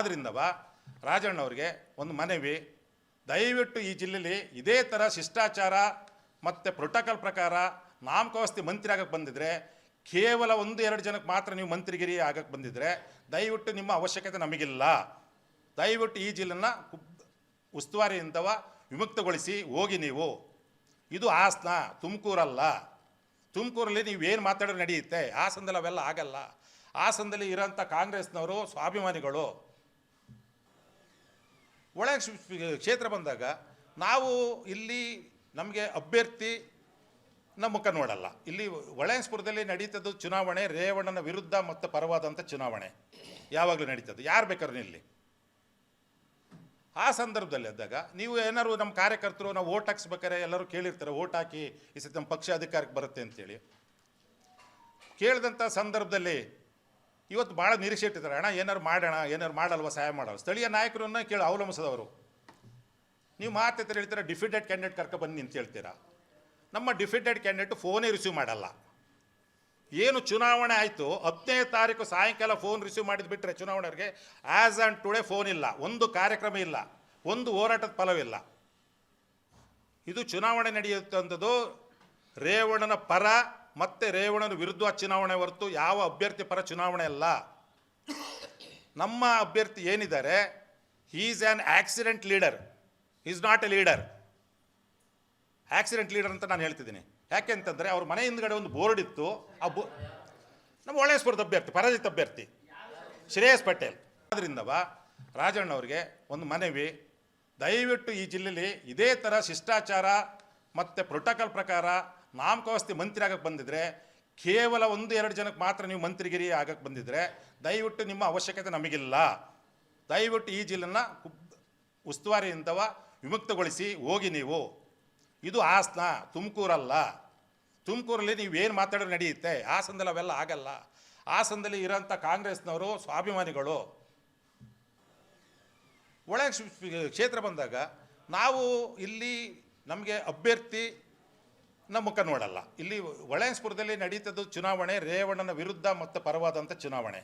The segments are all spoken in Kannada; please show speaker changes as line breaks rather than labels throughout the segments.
ಆದ್ರಿಂದವ ರಾಜಣ್ಣವ್ರಿಗೆ ಒಂದು ಮನವಿ, ದಯವಿಟ್ಟು ಈ ಜಿಲ್ಲೆಯಲ್ಲಿ ಇದೇ ಥರ ಶಿಷ್ಟಾಚಾರ ಮತ್ತು ಪ್ರೋಟೋಕಾಲ್ ಪ್ರಕಾರ ನಾಮಕಾವಸ್ತಿ ಮಂತ್ರಿ ಆಗಕ್ಕೆ ಬಂದಿದ್ರೆ, ಕೇವಲ 1-2 ಜನಕ್ಕೆ ಮಾತ್ರ ನೀವು ಮಂತ್ರಿಗಿರಿ ಆಗಕ್ಕೆ ಬಂದಿದ್ರೆ ದಯವಿಟ್ಟು ನಿಮ್ಮ ಅವಶ್ಯಕತೆ ನಮಗಿಲ್ಲ. ದಯವಿಟ್ಟು ಈ ಜಿಲ್ಲೆನ ಉಸ್ತುವಾರಿಯಿಂದವ ವಿಮುಕ್ತಗೊಳಿಸಿ ಹೋಗಿ ನೀವು. ಇದು ಹಾಸನ, ತುಮಕೂರಲ್ಲ. ತುಮಕೂರಲ್ಲಿ ನೀವೇನು ಮಾತಾಡೋರು ನಡೆಯುತ್ತೆ, ಹಾಸನದಲ್ಲಿ ಅವೆಲ್ಲ ಆಗಲ್ಲ. ಹಾಸನದಲ್ಲಿ ಇರೋಂಥ ಕಾಂಗ್ರೆಸ್ನವರು ಸ್ವಾಭಿಮಾನಿಗಳು. ಒಳ ಕ್ಷೇತ್ರ ಬಂದಾಗ ನಾವು ಇಲ್ಲಿ ನಮಗೆ ಅಭ್ಯರ್ಥಿ ನಮ್ಮ ಮುಖ ನೋಡಲ್ಲ. ಇಲ್ಲಿ ಒಳಯನ್ಸ್ಪುರದಲ್ಲಿ ನಡೀತದ್ದು ಚುನಾವಣೆ ರೇವಣ್ಣನ ವಿರುದ್ಧ ಮತ್ತು ಪರವಾದಂಥ ಚುನಾವಣೆ ಯಾವಾಗಲೂ ನಡೀತದ್ದು, ಯಾರು ಬೇಕಾದ್ರೂ ಇಲ್ಲಿ. ಆ ಸಂದರ್ಭದಲ್ಲಿ ಇದ್ದಾಗ ನೀವು ಏನಾದ್ರು ನಮ್ಮ ಕಾರ್ಯಕರ್ತರು ನಾವು ಓಟ್ ಹಾಕ್ಸ್ಬೇಕಾರೆ ಎಲ್ಲರೂ ಕೇಳಿರ್ತಾರೆ, ಓಟ್ ಹಾಕಿ ಈ ಸತಿ ನಮ್ಮ ಪಕ್ಷ ಅಧಿಕಾರಕ್ಕೆ ಬರುತ್ತೆ ಅಂತೇಳಿ. ಕೇಳಿದಂಥ ಸಂದರ್ಭದಲ್ಲಿ ಇವತ್ತು ಭಾಳ ನಿರೀಕ್ಷೆ ಇಟ್ಟಿದ್ದಾರೆ, ಅಣ್ಣ ಏನಾರು ಮಾಡೋಣ, ಏನಾರು ಮಾಡಲ್ವ, ಸಹಾಯ ಮಾಡೋರು. ಸ್ಥಳೀಯ ನಾಯಕರನ್ನ ಕೇಳಿ ಅವಲಂಬಿಸಿದವರು. ನೀವು ಮಾತಾಡ್ತಾರೆ, ಹೇಳ್ತೀರಾ ಡಿಫಿಟೆಡ್ ಕ್ಯಾಂಡಿಡೇಟ್ ಕರ್ಕೊಬನ್ನಿ ಅಂತ ಹೇಳ್ತೀರಾ. ನಮ್ಮ ಡಿಫಿಟೆಡ್ ಕ್ಯಾಂಡಿಡೇಟ್ ಫೋನೇ ರಿಸೀವ್ ಮಾಡಲ್ಲ. ಏನು ಚುನಾವಣೆ ಆಯಿತು 10ನೇ ತಾರೀಕು ಸಾಯಂಕಾಲ ಫೋನ್ ರಿಸೀವ್ ಮಾಡಿದ್ದು ಬಿಟ್ಟರೆ ಚುನಾವಣೆಯವರಿಗೆ ಆ್ಯಸ್ ಆ್ಯಂಡ್ ಟುಡೇ ಫೋನ್ ಇಲ್ಲ, ಒಂದು ಕಾರ್ಯಕ್ರಮ ಇಲ್ಲ, ಒಂದು ಹೋರಾಟದ ಫಲವಿಲ್ಲ. ಇದು ಚುನಾವಣೆ ನಡೆಯುತ್ತಂಥದ್ದು ರೇವಣ್ಣನ ಪರ ಮತ್ತು ರೇವಣ್ಣನ ವಿರುದ್ಧ ಚುನಾವಣೆ ಹೊರತು ಯಾವ ಅಭ್ಯರ್ಥಿ ಪರ ಚುನಾವಣೆ ಅಲ್ಲ. ನಮ್ಮ ಅಭ್ಯರ್ಥಿ ಏನಿದ್ದಾರೆ, he is an accident leader, is not A leader. Accident leader ಅಂತ ನಾನು ಹೇಳ್ತಿದ್ದೀನಿ. ಯಾಕೆ ಅಂತಂದರೆ ಅವ್ರ ಮನೆ ಹಿಂದ್ಗಡೆ ಒಂದು ಬೋರ್ಡ್ ಇತ್ತು. ಆ ನಮ್ಮ ಒಳಯನ್ಸ್ಪುರದ ಅಭ್ಯರ್ಥಿ, ಪರಾಜಿತ ಅಭ್ಯರ್ಥಿ ಶ್ರೇಯಸ್ ಪಟೇಲ್. ಆದ್ರಿಂದವ ರಾಜಣ್ಣವ್ರಿಗೆ ಒಂದು ಮನವಿ, ದಯವಿಟ್ಟು ಈ ಜಿಲ್ಲೆಯಲ್ಲಿ ಇದೇ ಥರ ಶಿಷ್ಟಾಚಾರ ಮತ್ತು ಪ್ರೋಟೋಕಾಲ್ ಪ್ರಕಾರ ನಾಮಕಾವಸ್ತಿ ಮಂತ್ರಿ ಆಗಕ್ಕೆ ಬಂದಿದ್ರೆ, ಕೇವಲ 1-2 ಜನಕ್ಕೆ ಮಾತ್ರ ನೀವು ಮಂತ್ರಿಗಿರಿ ಆಗಕ್ಕೆ ಬಂದಿದ್ರೆ ದಯವಿಟ್ಟು ನಿಮ್ಮ ಅವಶ್ಯಕತೆ ನಮಗಿಲ್ಲ. ದಯವಿಟ್ಟು ಈ ಜಿಲ್ಲೆನ ಉಸ್ತುವಾರಿಯಿಂದವ ವಿಮುಕ್ತಗೊಳಿಸಿ ಹೋಗಿ ನೀವು. ಇದು ಹಾಸನ, ತುಮಕೂರಲ್ಲ. ತುಮಕೂರಲ್ಲಿ ನೀವೇನು ಮಾತಾಡೋರು ನಡೆಯುತ್ತೆ, ಹಾಸನದಲ್ಲಿ ಅವೆಲ್ಲ ಆಗಲ್ಲ. ಹಾಸನದಲ್ಲಿ ಇರೋಂಥ ಕಾಂಗ್ರೆಸ್ನವರು ಸ್ವಾಭಿಮಾನಿಗಳು. ಒಳ ಕ್ಷೇತ್ರ ಬಂದಾಗ ನಾವು ಇಲ್ಲಿ ನಮಗೆ ಅಭ್ಯರ್ಥಿ ನಮ್ಮ ಮುಖ ನೋಡಲ್ಲ. ಇಲ್ಲಿ ಒಳಯನ್ಸ್ಪುರದಲ್ಲಿ ನಡೀತದ್ದು ಚುನಾವಣೆ ರೇವಣ್ಣನ ವಿರುದ್ಧ ಮತ್ತು ಪರವಾದಂಥ ಚುನಾವಣೆ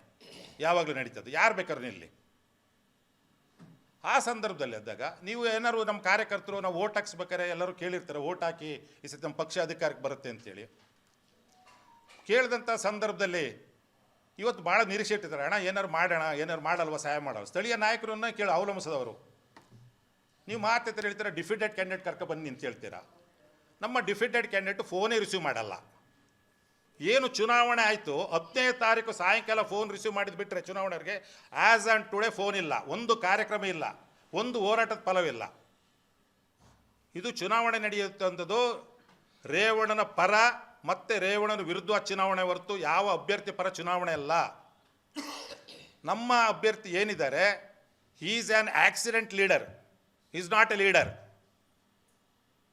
ಯಾವಾಗಲೂ ನಡೀತದ್ದು, ಯಾರು ಬೇಕಾದ್ರೂ ಇಲ್ಲಿ. ಆ ಸಂದರ್ಭದಲ್ಲಿ ಇದ್ದಾಗ ನೀವು ಏನಾದ್ರು ನಮ್ಮ ಕಾರ್ಯಕರ್ತರು ನಾವು ಓಟ್ ಹಾಕ್ಸ್ಬೇಕಾರೆ ಎಲ್ಲರೂ ಕೇಳಿರ್ತಾರೆ, ಓಟ್ ಹಾಕಿ ಈ ಸತಿ ನಮ್ಮ ಪಕ್ಷ ಅಧಿಕಾರಕ್ಕೆ ಬರುತ್ತೆ ಅಂತೇಳಿ. ಕೇಳಿದಂಥ ಸಂದರ್ಭದಲ್ಲಿ ಇವತ್ತು ಭಾಳ ನಿರೀಕ್ಷೆ ಇಟ್ಟಿದ್ದಾರೆ, ಅಣ್ಣ ಏನಾರು ಮಾಡೋಣ, ಏನಾರು ಮಾಡಲ್ವ, ಸಹಾಯ ಮಾಡೋರು. ಸ್ಥಳೀಯ ನಾಯಕರನ್ನ ಕೇಳಿ ಅವಲಂಬಿಸಿದವರು. ನೀವು ಮಾತಾಡ್ತಾರೆ, ಹೇಳ್ತೀರಾ ಡಿಫಿಟೆಡ್ ಕ್ಯಾಂಡಿಡೇಟ್ ಕರ್ಕೊಬನ್ನಿ ಅಂತ ಹೇಳ್ತೀರಾ. ನಮ್ಮ ಡಿಫಿಟೆಡ್ ಕ್ಯಾಂಡಿಡೇಟ್ ಫೋನೇ ರಿಸೀವ್ ಮಾಡಲ್ಲ. ಏನು ಚುನಾವಣೆ ಆಯಿತು 10ನೇ ತಾರೀಕು ಸಾಯಂಕಾಲ ಫೋನ್ ರಿಸೀವ್ ಮಾಡಿದ್ದು ಬಿಟ್ಟರೆ ಚುನಾವಣೆಯವರಿಗೆ ಆ್ಯಸ್ ಆ್ಯಂಡ್ ಟುಡೇ ಫೋನ್ ಇಲ್ಲ, ಒಂದು ಕಾರ್ಯಕ್ರಮ ಇಲ್ಲ, ಒಂದು ಹೋರಾಟದ ಫಲವಿಲ್ಲ. ಇದು ಚುನಾವಣೆ ನಡೆಯುತ್ತಂಥದ್ದು ರೇವಣ್ಣನ ಪರ ಮತ್ತು ರೇವಣ್ಣನ ವಿರುದ್ಧ ಚುನಾವಣೆ ಹೊರತು ಯಾವ ಅಭ್ಯರ್ಥಿ ಪರ ಚುನಾವಣೆ ಅಲ್ಲ. ನಮ್ಮ ಅಭ್ಯರ್ಥಿ ಏನಿದ್ದಾರೆ, he is an accident leader, is not A leader.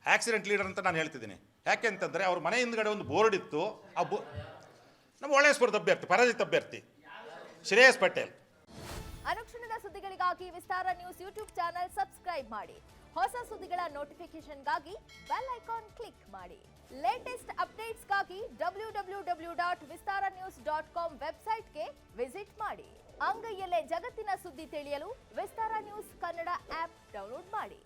Accident leader ಅಂತ ನಾನು ಹೇಳ್ತಿದ್ದೀನಿ. ಯಾಕೆ ಅಂತಂದರೆ ಅವ್ರ ಮನೆ ಹಿಂದ್ಗಡೆ ಒಂದು ಬೋರ್ಡ್ ಇತ್ತು. ಆ ನಮ್ಮ ಒಳಯನ್ಸ್ಪುರದ ಅಭ್ಯರ್ಥಿ, ಪರಾಜಿತ ಅಭ್ಯರ್ಥಿ ಶ್ರೇಯಸ್ ಪಟೇಲ್.
ಅನುಕ್ಷಣದ ಸುದ್ದಿಗಳಿಗಾಗಿ ವಿಸ್ತಾರ ನ್ಯೂಸ್ ಯೂಟ್ಯೂಬ್ ಚಾನೆಲ್ ಸಬ್ಸ್ಕ್ರೈಬ್ ಮಾಡಿ. ಹೊಸ ಸುದ್ದಿಗಳ ನೋಟಿಫಿಕೇಶನ್ಗಾಗಿ ಬೆಲ್ ಐಕಾನ್ ಕ್ಲಿಕ್ ಮಾಡಿ. ಲೇಟೆಸ್ಟ್ ಅಪ್ಡೇಟ್ಸ್ಗಾಗಿ www.vistaranews.com ವೆಬ್ಸೈಟ್ಗೆ ವಿಸಿಟ್ ಮಾಡಿ. ಅಂಗೈಯಲ್ಲೇ ಜಗತ್ತಿನ ಸುದ್ದಿ ತಿಳಿಯಲು ವಿಸ್ತಾರ ನ್ಯೂಸ್ ಕನ್ನಡ ಆಪ್ ಡೌನ್ಲೋಡ್ ಮಾಡಿ.